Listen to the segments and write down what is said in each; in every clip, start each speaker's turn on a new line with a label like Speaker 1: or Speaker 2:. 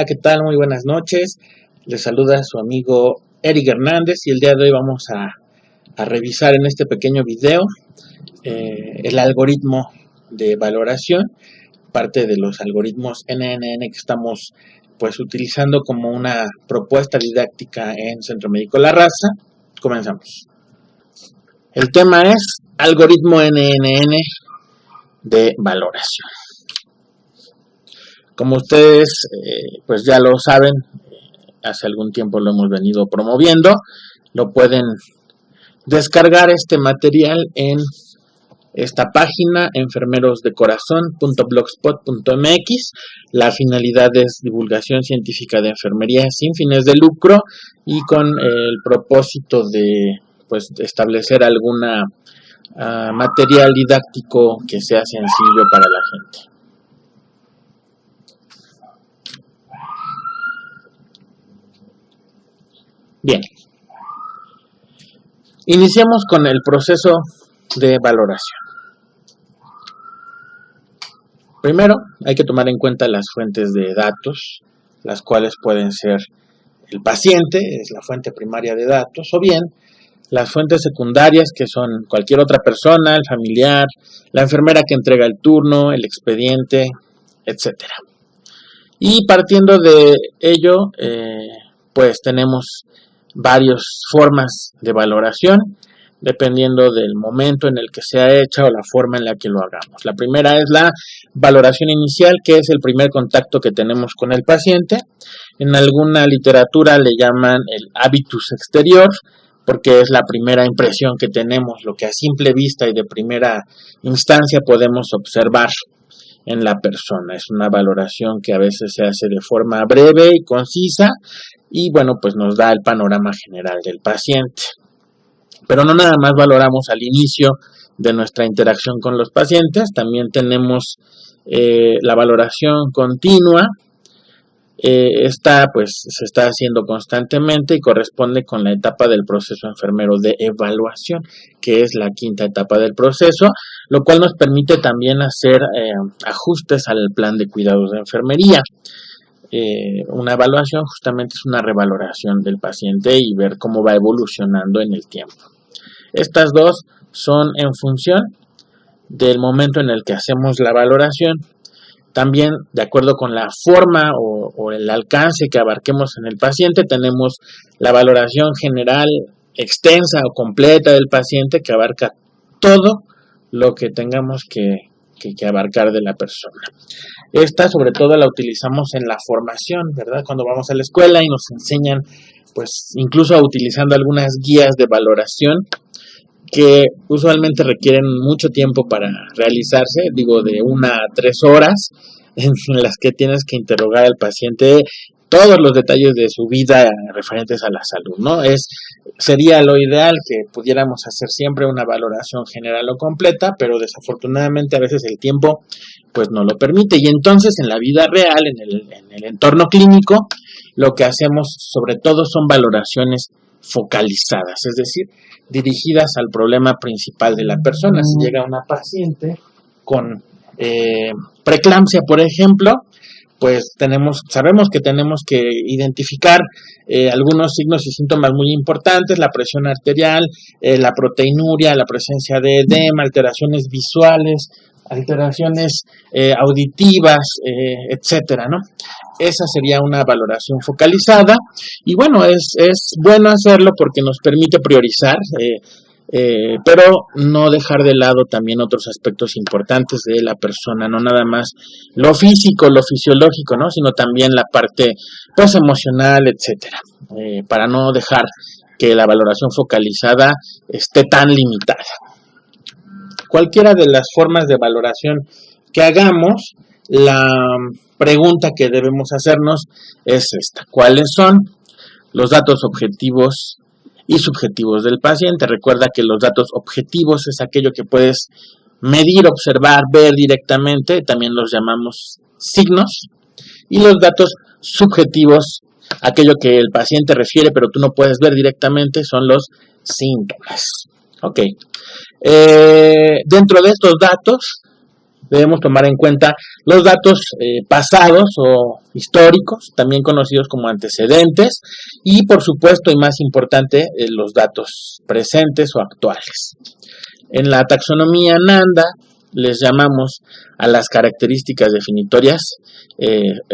Speaker 1: ¿qué tal? Muy buenas noches. Les saluda su amigo Eric Hernández y el día de hoy vamos a revisar en este pequeño video el algoritmo de valoración, parte de los algoritmos NNN que estamos pues utilizando como una propuesta didáctica en Centro Médico La Raza. Comenzamos. El tema es algoritmo NNN de valoración. Como ustedes pues ya lo saben, hace algún tiempo lo hemos venido promoviendo, lo pueden descargar este material en esta página, enfermerosdecorazon.blogspot.mx. La finalidad es divulgación científica de enfermería sin fines de lucro y con el propósito de pues establecer alguna material didáctico que sea sencillo para la gente. Bien, iniciamos con el proceso de valoración. Primero, hay que tomar en cuenta las fuentes de datos, las cuales pueden ser el paciente, es la fuente primaria de datos, o bien las fuentes secundarias, que son cualquier otra persona, el familiar, la enfermera que entrega el turno, el expediente, etc. Y partiendo de ello, pues tenemos varias formas de valoración, dependiendo del momento en el que sea hecha o la forma en la que lo hagamos. La primera es la valoración inicial, que es el primer contacto que tenemos con el paciente. En alguna literatura le llaman el habitus exterior, porque es la primera impresión que tenemos, lo que a simple vista y de primera instancia podemos observar en la persona. Es una valoración que a veces se hace de forma breve y concisa y bueno, pues nos da el panorama general del paciente. Pero no nada más valoramos al inicio de nuestra interacción con los pacientes, también tenemos la valoración continua. Esta pues se está haciendo constantemente y corresponde con la etapa del proceso enfermero de evaluación, que es la quinta etapa del proceso, lo cual nos permite también hacer ajustes al plan de cuidados de enfermería. Una evaluación justamente es una revaloración del paciente y ver cómo va evolucionando en el tiempo. Estas dos son en función del momento en el que hacemos la valoración. También, de acuerdo con la forma o el alcance que abarquemos en el paciente, tenemos la valoración general extensa o completa del paciente que abarca todo lo que tengamos que abarcar de la persona. Esta sobre todo la utilizamos en la formación, ¿verdad? Cuando vamos a la escuela y nos enseñan, pues incluso utilizando algunas guías de valoración que usualmente requieren mucho tiempo para realizarse, digo de 1 a 3 horas, en las que tienes que interrogar al paciente todos los detalles de su vida referentes a la salud, ¿no? Sería lo ideal que pudiéramos hacer siempre una valoración general o completa, pero desafortunadamente a veces el tiempo pues no lo permite. Y entonces en la vida real, en el entorno clínico, lo que hacemos sobre todo son valoraciones focalizadas, es decir, dirigidas al problema principal de la persona. Si llega una paciente con preeclampsia, por ejemplo, pues sabemos que tenemos que identificar algunos signos y síntomas muy importantes: la presión arterial, la proteinuria, la presencia de edema, alteraciones visuales, alteraciones auditivas, etcétera, ¿no? Esa sería una valoración focalizada y bueno, es bueno hacerlo porque nos permite priorizar, pero no dejar de lado también otros aspectos importantes de la persona, no nada más lo físico, lo fisiológico, ¿no? Sino también la parte pues emocional, etcétera, para no dejar que la valoración focalizada esté tan limitada. Cualquiera de las formas de valoración que hagamos, la pregunta que debemos hacernos es esta: ¿cuáles son los datos objetivos y subjetivos del paciente? Recuerda que los datos objetivos es aquello que puedes medir, observar, ver directamente, también los llamamos signos, y los datos subjetivos, aquello que el paciente refiere pero tú no puedes ver directamente, son los síntomas. Ok. Dentro de estos datos debemos tomar en cuenta los datos pasados o históricos, también conocidos como antecedentes, y por supuesto, y más importante, los datos presentes o actuales. En la taxonomía Nanda les llamamos a las características definitorias,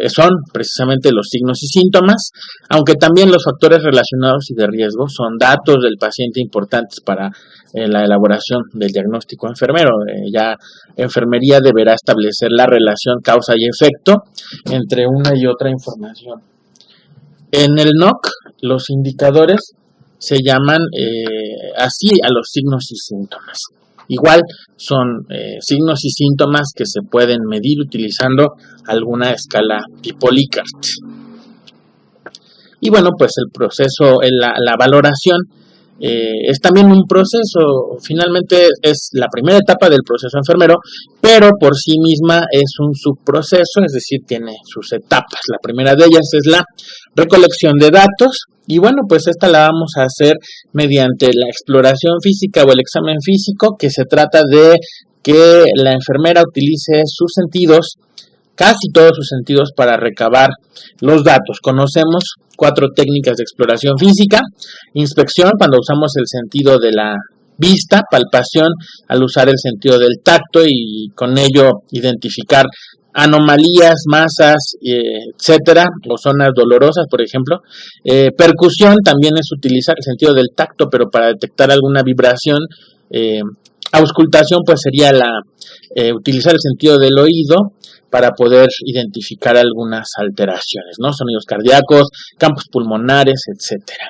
Speaker 1: son precisamente los signos y síntomas, aunque también los factores relacionados y de riesgo son datos del paciente importantes para la elaboración del diagnóstico enfermero. Ya enfermería deberá establecer la relación causa y efecto entre una y otra información. En el NOC, los indicadores se llaman así a los signos y síntomas. Igual son signos y síntomas que se pueden medir utilizando alguna escala tipo Likert. Y bueno, pues el proceso, la valoración es también un proceso, finalmente es la primera etapa del proceso enfermero, pero por sí misma es un subproceso, es decir, tiene sus etapas. La primera de ellas es la recolección de datos, y bueno, pues esta la vamos a hacer mediante la exploración física o el examen físico, que se trata de que la enfermera utilice sus sentidos, casi todos sus sentidos, para recabar los datos. Conocemos 4 técnicas de exploración física: inspección, cuando usamos el sentido de la vista; palpación, al usar el sentido del tacto y con ello identificar anomalías, masas, etcétera, o zonas dolorosas, por ejemplo. Percusión también es utilizar el sentido del tacto, pero para detectar alguna vibración. Auscultación, pues sería utilizar el sentido del oído para poder identificar algunas alteraciones, ¿no? Sonidos cardíacos, campos pulmonares, etcétera.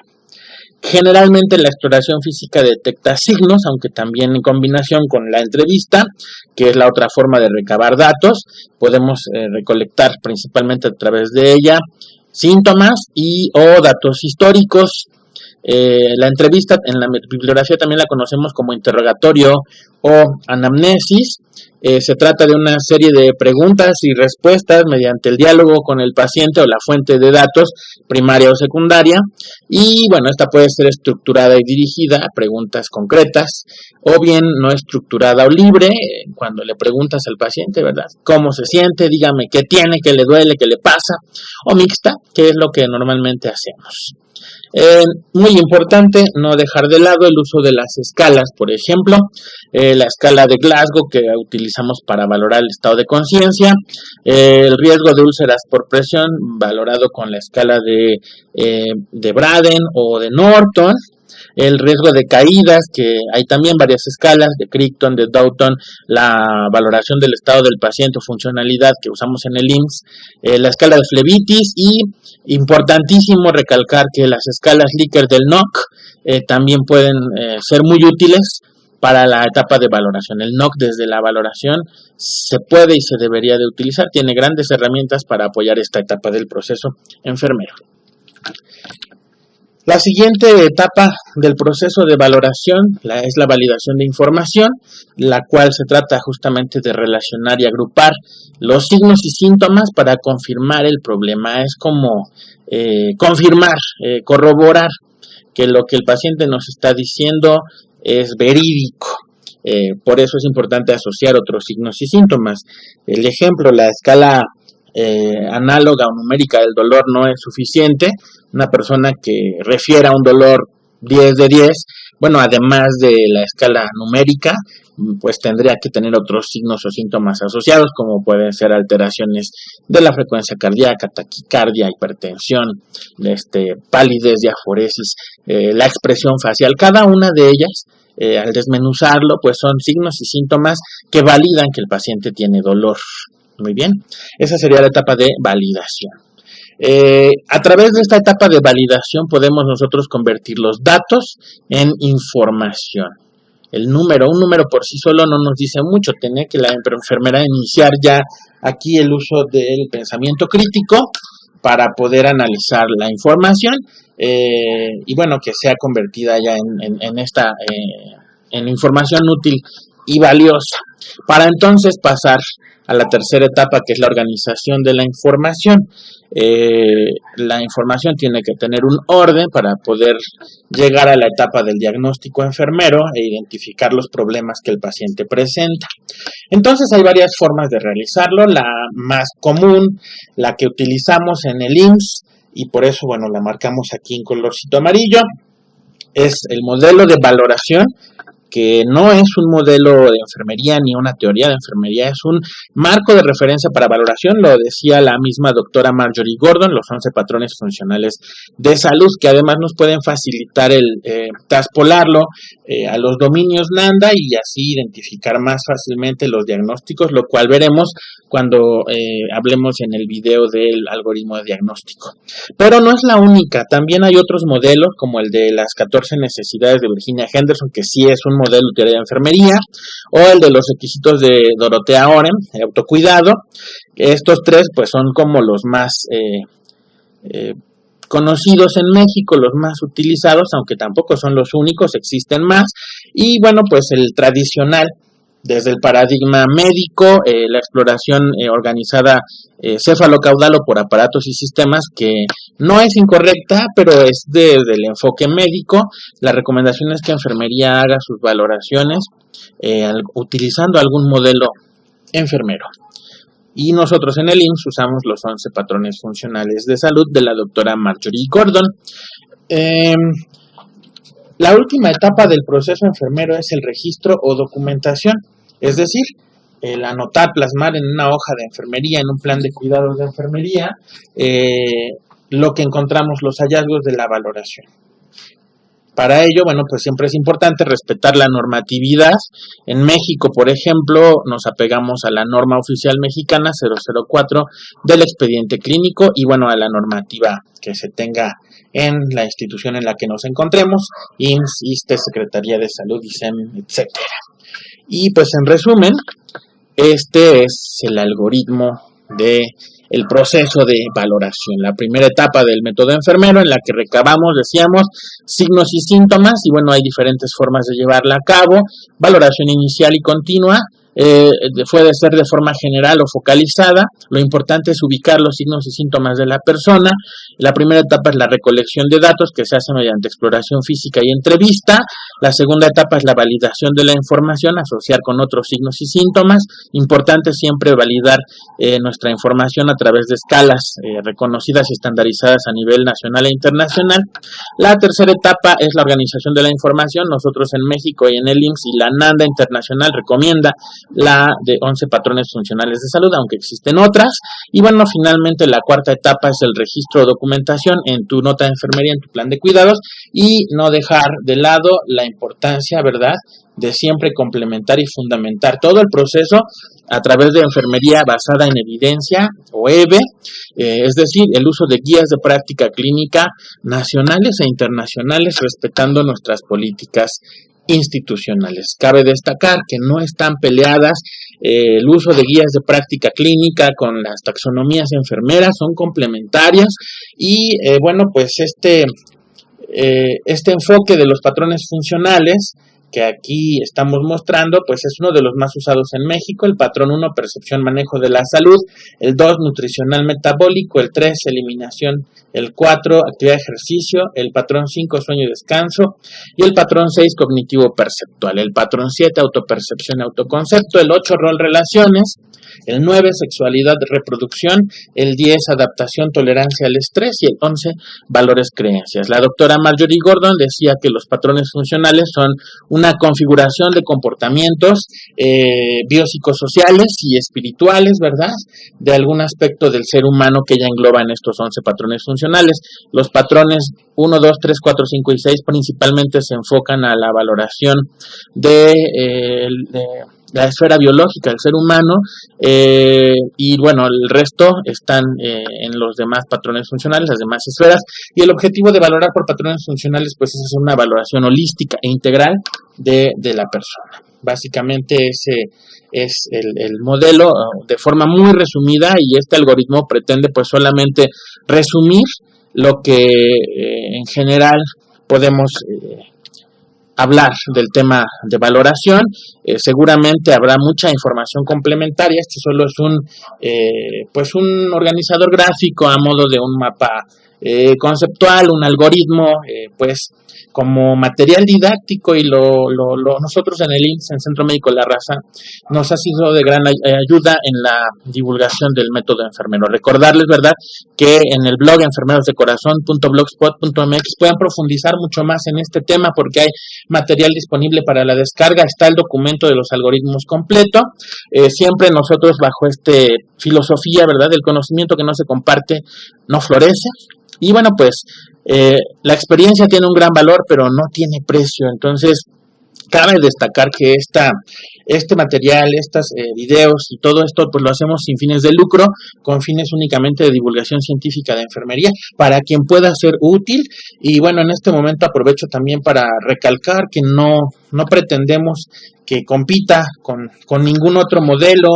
Speaker 1: Generalmente la exploración física detecta signos, aunque también en combinación con la entrevista, que es la otra forma de recabar datos, podemos recolectar principalmente a través de ella síntomas o datos históricos. La entrevista en la bibliografía también la conocemos como interrogatorio o anamnesis. Se trata de una serie de preguntas y respuestas mediante el diálogo con el paciente o la fuente de datos, primaria o secundaria. Y bueno, esta puede ser estructurada y dirigida a preguntas concretas, o bien no estructurada o libre, cuando le preguntas al paciente, ¿verdad?, ¿cómo se siente? Dígame qué tiene, qué le duele, qué le pasa. O mixta, que es lo que normalmente hacemos. Muy importante no dejar de lado el uso de las escalas, por ejemplo, la escala de Glasgow, que utilizamos para valorar el estado de conciencia, el riesgo de úlceras por presión valorado con la escala de Braden o de Norton, el riesgo de caídas, que hay también varias escalas, de Crichton, de Doughton, la valoración del estado del paciente o funcionalidad que usamos en el IMSS, la escala de flebitis, y importantísimo recalcar que las escalas Likert del NOC también pueden ser muy útiles para la etapa de valoración. El NOC desde la valoración se puede y se debería de utilizar, tiene grandes herramientas para apoyar esta etapa del proceso enfermero. La siguiente etapa del proceso de valoración es la validación de información, la cual se trata justamente de relacionar y agrupar los signos y síntomas para confirmar el problema. Es como confirmar, corroborar que lo que el paciente nos está diciendo es verídico. Por eso es importante asociar otros signos y síntomas. El ejemplo, la escala análoga o numérica del dolor no es suficiente. Una persona que refiera un dolor 10 de 10, bueno, además de la escala numérica, pues tendría que tener otros signos o síntomas asociados, como pueden ser alteraciones de la frecuencia cardíaca, taquicardia, hipertensión, palidez, diaforesis, la expresión facial. Cada una de ellas, al desmenuzarlo, pues son signos y síntomas que validan que el paciente tiene dolor. Muy bien, esa sería la etapa de validación. A través de esta etapa de validación podemos nosotros convertir los datos en información. Un número por sí solo no nos dice mucho, tiene que la enfermera iniciar ya aquí el uso del pensamiento crítico para poder analizar la información y bueno, que sea convertida ya en información útil y valiosa, para entonces pasar a la tercera etapa, que es la organización de la información. La información tiene que tener un orden para poder llegar a la etapa del diagnóstico enfermero e identificar los problemas que el paciente presenta. Entonces hay varias formas de realizarlo. La más común, la que utilizamos en el IMSS, y por eso, bueno, la marcamos aquí en colorcito amarillo, es el modelo de valoración, que no es un modelo de enfermería ni una teoría de enfermería, es un marco de referencia para valoración, lo decía la misma doctora Marjorie Gordon, los 11 patrones funcionales de salud, que además nos pueden facilitar el traspolarlo a los dominios NANDA y así identificar más fácilmente los diagnósticos, lo cual veremos cuando hablemos en el video del algoritmo de diagnóstico. Pero no es la única, también hay otros modelos como el de las 14 necesidades de Virginia Henderson, que sí es un modelo de teoría de enfermería, o el de los requisitos de Dorothea Oren, el autocuidado. Estos tres pues son como los más conocidos en México, los más utilizados, aunque tampoco son los únicos, existen más. Y bueno, pues el tradicional, desde el paradigma médico, la exploración organizada cefalocaudal o por aparatos y sistemas, que no es incorrecta, pero es desde el enfoque médico. La recomendación es que enfermería haga sus valoraciones utilizando algún modelo enfermero. Y nosotros en el IMSS usamos los 11 patrones funcionales de salud de la doctora Marjorie Gordon. La última etapa del proceso enfermero es el registro o documentación, es decir, el anotar, plasmar en una hoja de enfermería, en un plan de cuidados de enfermería, lo que encontramos, los hallazgos de la valoración. Para ello, bueno, pues siempre es importante respetar la normatividad. En México, por ejemplo, nos apegamos a la norma oficial mexicana 004 del expediente clínico y, bueno, a la normativa que se tenga en la institución en la que nos encontremos, IMSS, ISSSTE, Secretaría de Salud, ISEM, etc. Y pues en resumen, este es el algoritmo de el proceso de valoración. La primera etapa del método enfermero, en la que recabamos, decíamos, signos y síntomas, y bueno, hay diferentes formas de llevarla a cabo. Valoración inicial y continua, puede ser de forma general o focalizada. Lo importante es ubicar los signos y síntomas de la persona. La primera etapa es la recolección de datos, que se hace mediante exploración física y entrevista. La segunda etapa es la validación de la información, asociar con otros signos y síntomas. Importante siempre validar nuestra información a través de escalas reconocidas y estandarizadas a nivel nacional e internacional. La tercera etapa es la organización de la información. Nosotros en México y en el IMSS y la NANDA internacional recomienda la de 11 patrones funcionales de salud, aunque existen otras. Y bueno, finalmente la cuarta etapa es el registro de documentación en tu nota de enfermería, en tu plan de cuidados, y no dejar de lado la importancia, ¿verdad?, de siempre complementar y fundamentar todo el proceso a través de enfermería basada en evidencia o EVE, es decir, el uso de guías de práctica clínica nacionales e internacionales, respetando nuestras políticas institucionales. Cabe destacar que no están peleadas el uso de guías de práctica clínica con las taxonomías enfermeras, son complementarias y bueno, pues este enfoque de los patrones funcionales que aquí estamos mostrando, pues es uno de los más usados en México. El patrón 1, percepción, manejo de la salud; el 2, nutricional metabólico; el 3, eliminación; el 4, actividad de ejercicio; el patrón 5, sueño y descanso; y el patrón 6, cognitivo perceptual; el patrón 7, autopercepción y autoconcepto; el 8, rol, relaciones; el 9, sexualidad, reproducción; el 10, adaptación, tolerancia al estrés; y el 11, valores, creencias. La doctora Marjorie Gordon decía que los patrones funcionales son una configuración de comportamientos biopsicosociales y espirituales, ¿verdad?, de algún aspecto del ser humano que ella engloba en estos 11 patrones funcionales. Los patrones 1, 2, 3, 4, 5 y 6 principalmente se enfocan a la valoración de la esfera biológica del ser humano, y bueno, el resto están en los demás patrones funcionales, las demás esferas, y el objetivo de valorar por patrones funcionales pues es hacer una valoración holística e integral de la persona. Básicamente ese es el modelo de forma muy resumida, y este algoritmo pretende pues solamente resumir lo que en general podemos hablar del tema de valoración. Seguramente habrá mucha información complementaria. Este solo es un organizador gráfico a modo de un mapa conceptual, un algoritmo, pues como material didáctico, y nosotros en el IMSS, en Centro Médico La Raza, nos ha sido de gran ayuda en la divulgación del método enfermero. Recordarles, ¿verdad?, que en el blog enfermerosdecorazon.blogspot.mx puedan profundizar mucho más en este tema, porque hay material disponible para la descarga. Está el documento de los algoritmos completo. Siempre nosotros bajo filosofía, ¿verdad?, del conocimiento que no se comparte no florece. Y bueno, pues la experiencia tiene un gran valor, pero no tiene precio. Entonces, cabe destacar que este material, estos videos y todo esto, pues lo hacemos sin fines de lucro, con fines únicamente de divulgación científica de enfermería, para quien pueda ser útil. Y bueno, en este momento aprovecho también para recalcar que no pretendemos que compita con ningún otro modelo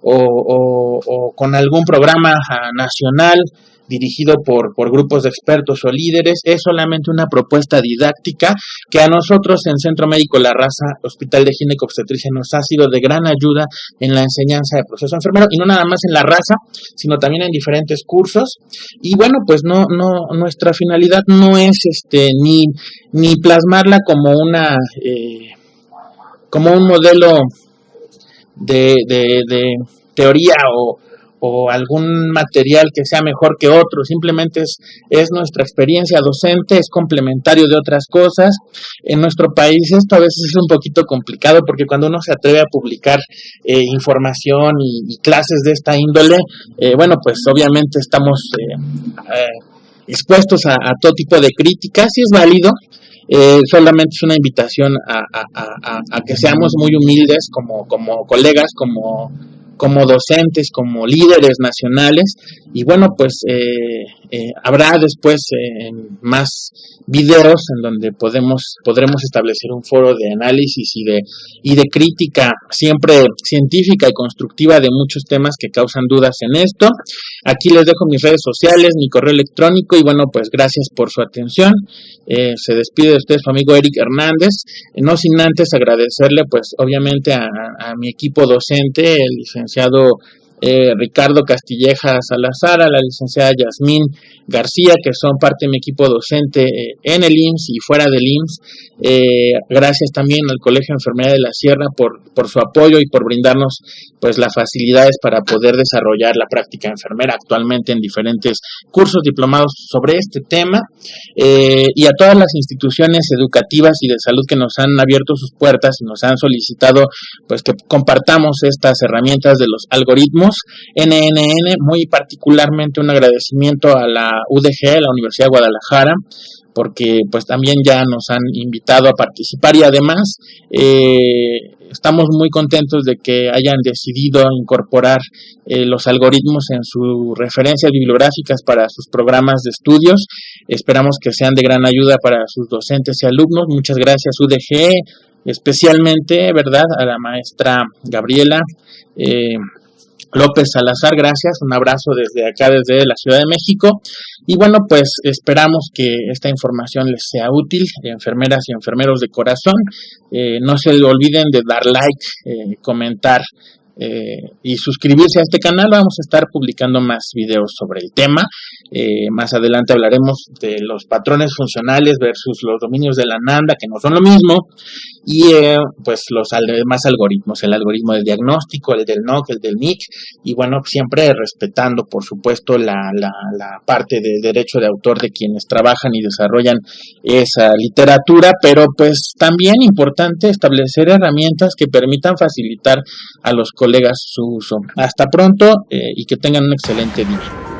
Speaker 1: o con algún programa nacional dirigido por grupos de expertos o líderes. Es solamente una propuesta didáctica que a nosotros en Centro Médico La Raza, Hospital de Gineco-Obstetricia, nos ha sido de gran ayuda en la enseñanza de proceso enfermero, y no nada más en La Raza, sino también en diferentes cursos. Y bueno, pues no nuestra finalidad no es ni plasmarla como como un modelo de teoría o algún material que sea mejor que otro. Simplemente es nuestra experiencia docente, es complementario de otras cosas. En nuestro país esto a veces es un poquito complicado, porque cuando uno se atreve a publicar información y clases de esta índole, bueno, pues obviamente estamos expuestos a todo tipo de críticas, y es válido. Solamente es una invitación a que seamos muy humildes como colegas, como docentes, como líderes nacionales. Y bueno, pues habrá después más videos en donde podremos establecer un foro de análisis y de crítica siempre científica y constructiva de muchos temas que causan dudas en esto. Aquí les dejo mis redes sociales, mi correo electrónico, y bueno, pues gracias por su atención. Se despide de ustedes su amigo Eric Hernández, no sin antes agradecerle pues obviamente a mi equipo docente, el licenciado Ricardo Castilleja Salazar, a la licenciada Yasmín García, que son parte de mi equipo docente en el IMSS y fuera del IMSS. Gracias también al Colegio de Enfermería de la Sierra por su apoyo y por brindarnos pues las facilidades para poder desarrollar la práctica enfermera actualmente en diferentes cursos diplomados sobre este tema, y a todas las instituciones educativas y de salud que nos han abierto sus puertas y nos han solicitado pues que compartamos estas herramientas de los algoritmos NNN. Muy particularmente un agradecimiento a la UDG, la Universidad de Guadalajara, porque pues también ya nos han invitado a participar, y además estamos muy contentos de que hayan decidido incorporar los algoritmos en sus referencias bibliográficas para sus programas de estudios. Esperamos que sean de gran ayuda para sus docentes y alumnos. Muchas gracias, UDG, especialmente, ¿verdad?, a la maestra Gabriela López Salazar. Gracias, un abrazo desde acá, desde la Ciudad de México. Y bueno, pues esperamos que esta información les sea útil, enfermeras y enfermeros de corazón. No se olviden de dar like, comentar y suscribirse a este canal. Vamos a estar publicando más videos sobre el tema. Más adelante hablaremos de los patrones funcionales versus los dominios de la NANDA, que no son lo mismo, y pues los demás algoritmos, el algoritmo del diagnóstico, el del NOC, el del NIC, y bueno, siempre respetando por supuesto la parte de derecho de autor de quienes trabajan y desarrollan esa literatura, pero pues también importante establecer herramientas que permitan facilitar a los colegas su uso. Hasta pronto y que tengan un excelente día.